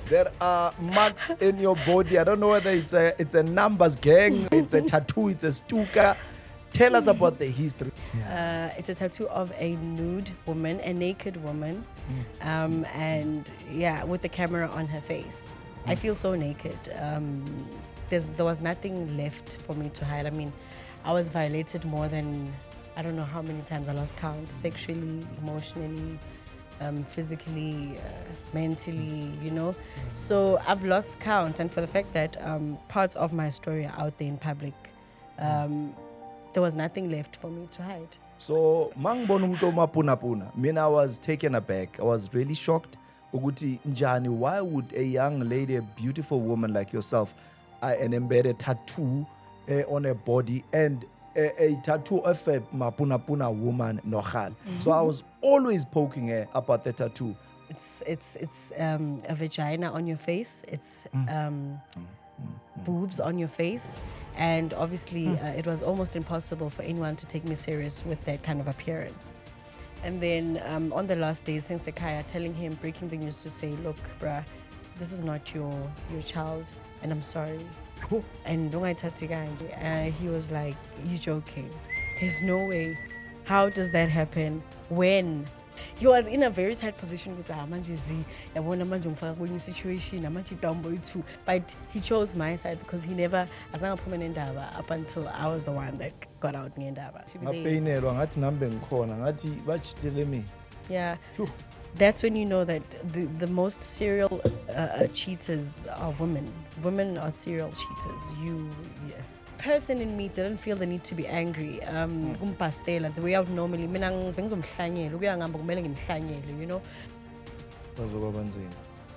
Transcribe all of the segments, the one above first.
There are marks in your body. I don't know whether it's a numbers gang, it's a tattoo, it's a stuka. Tell us about the history. It's a tattoo of a nude woman, a naked woman, and yeah, with the camera on her face. I feel so naked. There was nothing left for me to hide. I mean, I was violated more than, I don't know how many times, I lost count, sexually, emotionally, physically, mentally, you know. So I've lost count, and for the fact that parts of my story are out there in public, there was nothing left for me to hide. So mangbona umuntu omapuna, I was taken aback. I was really shocked. Ukuthi njani, why would a young lady, a beautiful woman like yourself, an embedded tattoo on her body and a tattoo of a mapuna woman nohal? So I was always poking her about the tattoo. It's a vagina on your face. It's boobs on your face. And obviously, it was almost impossible for anyone to take me serious with that kind of appearance. And then on the last day, since Sekaya, telling him, breaking the news to say, look, bruh, this is not your child, and I'm sorry. And he was like, you joking? There's no way. How does that happen? When? He was in a very tight position with situation, but he chose my side because he never, up until I was the one that got out. Yeah, that's when you know that the most serial cheaters are women. Women are serial cheaters. Person in me didn't feel the need to be angry. The way I would normally, you know.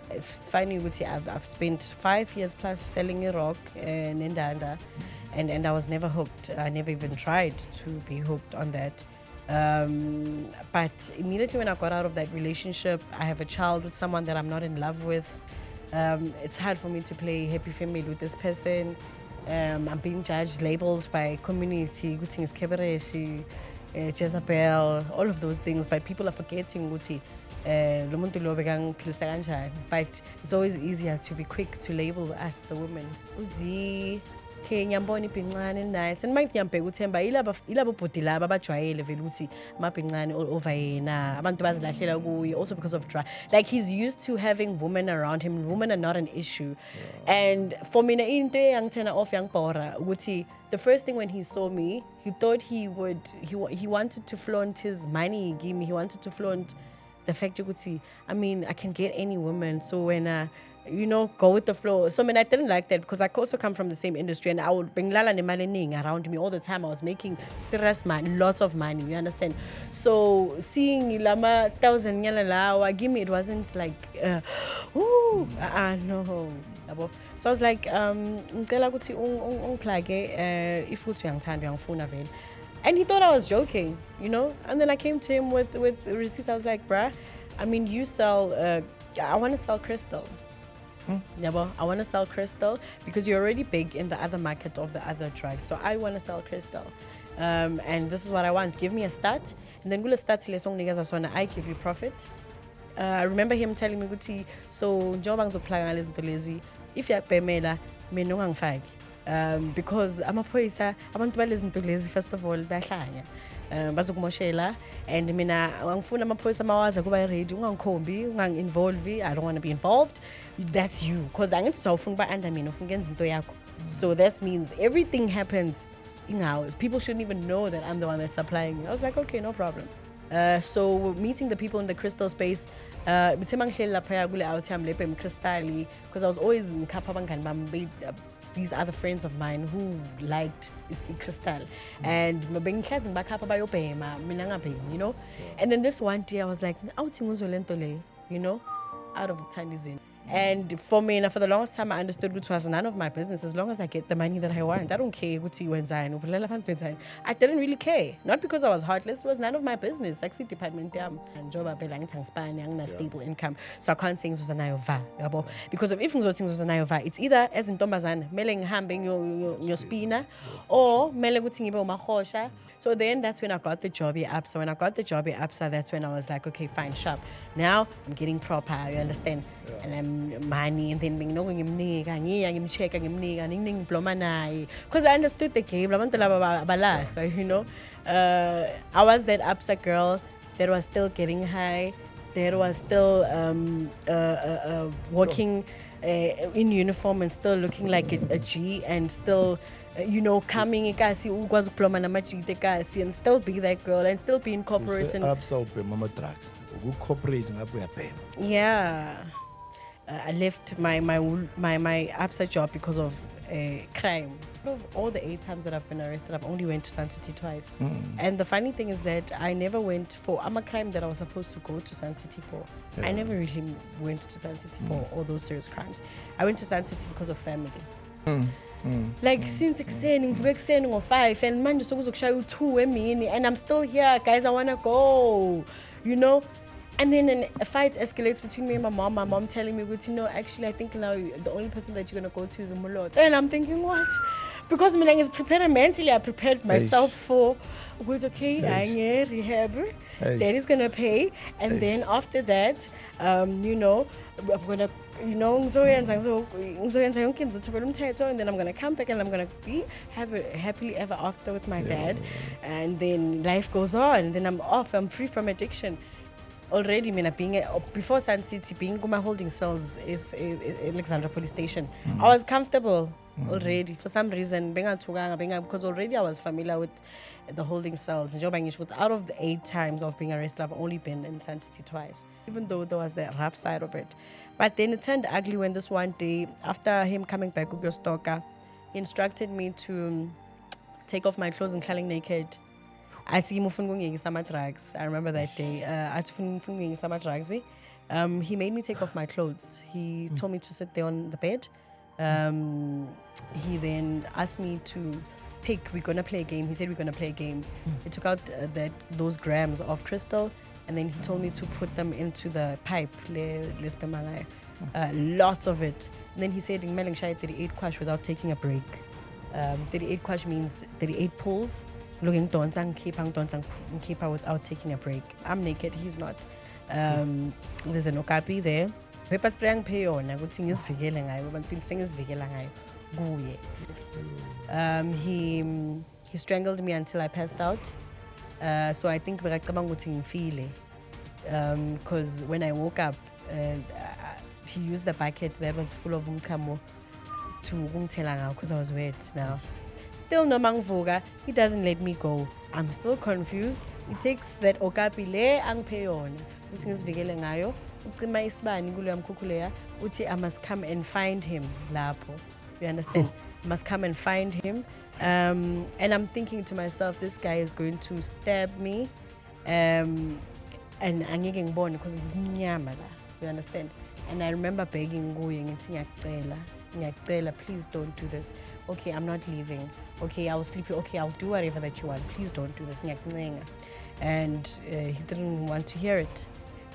It's funny, I've spent 5 years plus selling a rock and I was never hooked. I never even tried to be hooked on that. But immediately when I got out of that relationship, I have a child with someone that I'm not in love with. It's hard for me to play happy family with this person. I'm being judged, labeled by community, Jezebel, all of those things, but people are forgetting but it's always easier to be quick to label us, the women. Uzi, nyamboni pincane nice, and might yampe uthemba ilabo bhuti laba abajwayele vele ukuthi maphincane all over yena abantu bazilahlela kuye, also because of drug. Like, he's used to having women around him. Women are not an issue. And for me, into yangithena off yang bora ukuthi the first thing when he saw me, he thought he wanted to flaunt his money he gave me. He wanted to flaunt the fact that I mean, I can get any woman. So when go with the flow. So I mean, I didn't like that because I also come from the same industry, and I would bring lala nemaling around me all the time. I was making serious money, lots of money, you understand? So seeing lama 1,000 nyala give me, it wasn't like no. So I was like, ngicela ukuthi ungiplage if uthi uyangithanda uyangifuna vele. And he thought I was joking, you know? And then I came to him with receipts. I was like, bruh, I mean, you sell I want to sell crystal. I want to sell crystal because you're already big in the other market of the other drugs. So I want to sell crystal. And this is what I want. Give me a start. And then I give you profit. I remember him telling me, so if you're pemela, because amaphoyisa abantu balezinto lezi first of all bayahlanya bazokumoshela, and mina angifuna amaphoyisa mawaza kuba ready, ungangikhombi ungangi-involve. I don't want to be involved. That's you, because angithi uzawufuna uba under mina ufuna ukwenza into yakho. So that means everything happens in house. People shouldn't even know that I'm the one that's supplying you. I was like, okay, no problem. So meeting the people in the crystal space, because I was always in these other friends of mine who liked crystal, and you know. And then this one day I was like, you know, out of Tandizin. And for me, and for the longest time, I understood it was none of my business as long as I get the money that I want. I don't care what you want. I didn't really care. Not because I was heartless, it was none of my business. Taxi department, and job stable income. So I can't say it was an ayova. Because if things was an ayova, it's either as in Tombazan, meling hambing your spina, or meling mahosha. So then that's when I got the job here up. So when I got the job here up, so that's when I was like, okay, fine, sharp. Now I'm getting proper, you understand? Yeah. And I'm money, and then ngimnika ngiya ngimcheck ngimnika ngingibloma naye, because I understood the game. Labantu laba abalahlwa, you know. I was that upset girl that was still getting high, that was still walking in uniform and still looking like a G, and still you know, coming ikasi ukwazi ukubloma namajite kasi, and still be that girl and still be in corporate and mama drugs corporate ngapho uyabhema. yeah. I left my upside job because of crime. Of all the 8 times that I've been arrested, I've only went to Sun City twice. And the funny thing is that I never went for a crime that I was supposed to go to Sun City for. I never really went to Sun City for all those serious crimes. I went to Sun City because of family. Like since ekuseni ngivuka ekuseni ngo-5 and manje sokuzokushaya u-2 emini and I'm still here, guys, I wanna go, you know. And then a fight escalates between me and my mom telling me, you know, actually I think now the only person that you're gonna go to is Umulot. And I'm thinking, what? Because I was prepared mentally, I prepared myself for good, okay, I'm rehab, daddy's gonna pay, and then after that, you know, I'm gonna, you know, and then I'm gonna come back and I'm gonna have a happily ever after with my dad, and then life goes on. Then I'm off. I'm free from addiction. Already, being before Sun City, being my holding cells is Alexandra Police Station. I was comfortable already for some reason. Because already I was familiar with the holding cells. Out of the 8 times of being arrested, I've only been in Sun City twice, even though there was the rough side of it. But then it turned ugly when this one day, after him coming back with your stalker, he instructed me to take off my clothes and crawling naked. I drugs. I remember that day. He made me take off my clothes. He told me to sit there on the bed. He then asked me to pick. We're gonna play a game. He said we're gonna play a game. He took out those grams of crystal, and then he told me to put them into the pipe. Lots of it. And then he said, "Ngimele ngishaya 38 kwash without taking a break." 38 kwash means 38 pulls. Looking keep without taking a break. I'm naked, he's not. There's an okapi there. Pepa spray pay on. I would sing his vigil he strangled me until I passed out. So I think because when I woke up, he used the bucket that was full of umkamo to because I was wet now. Still no mangvuga, he doesn't let me go. I'm still confused. He takes that okapi le angpeyona. Uthi ngizivikele ngayo, ucima isibani kulo yamkhukhuleya, uthi I must come and find him lapho. You understand? I must come and find him. And I'm thinking to myself, this guy is going to stab me. And angeke ngibone because ngumnyama la. You understand? And I remember begging nguye ngithi ngiyacela, please don't do this. Okay, I'm not leaving. Okay, I'll sleep. Okay, I'll do whatever that you want. Please don't do this. And he didn't want to hear it.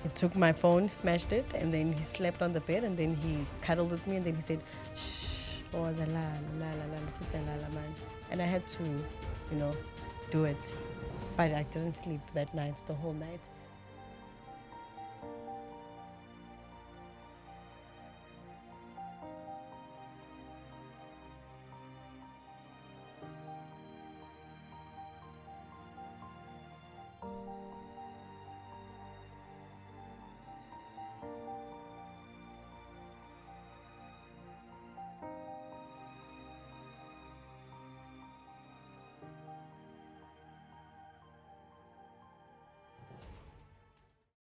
He took my phone, smashed it, and then he slept on the bed, and then he cuddled with me, and then he said, shh, and I had to, you know, do it. But I didn't sleep that night, the whole night.